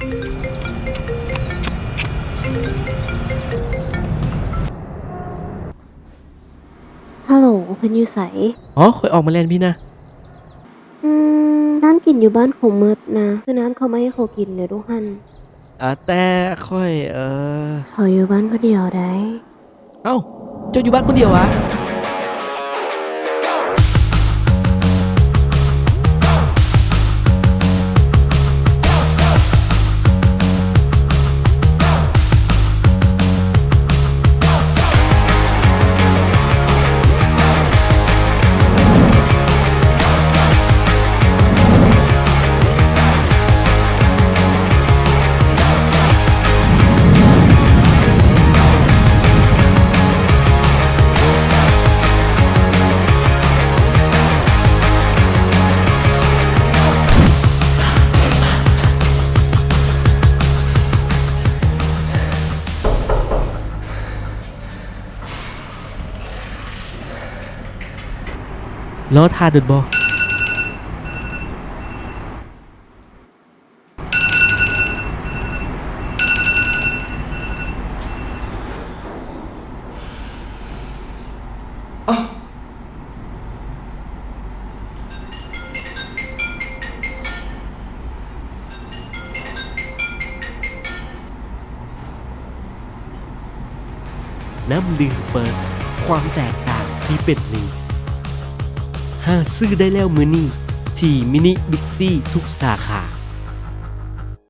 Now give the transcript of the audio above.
ฮัลโหลเพิ่นอยู่ไสอ๋อข่อยออกมาเล่นพี่นะน้ำกินอยู่บ้านเขาหมดนะคือน้ำเขาไม่ให้เขากินเด้อทุกหั้นแต่ค่อยเขาอยู่บ้านคนเดียวได้ เอ้าเจ้าอยู่บ้านคนเดียววะรอท่าเดินบ่น้ำดื่มเปิดความแตกต่างที่เป็นนี้หาซื้อได้แล้วมื้อนี้ที่มินิบิ๊กซี่ทุกสาขา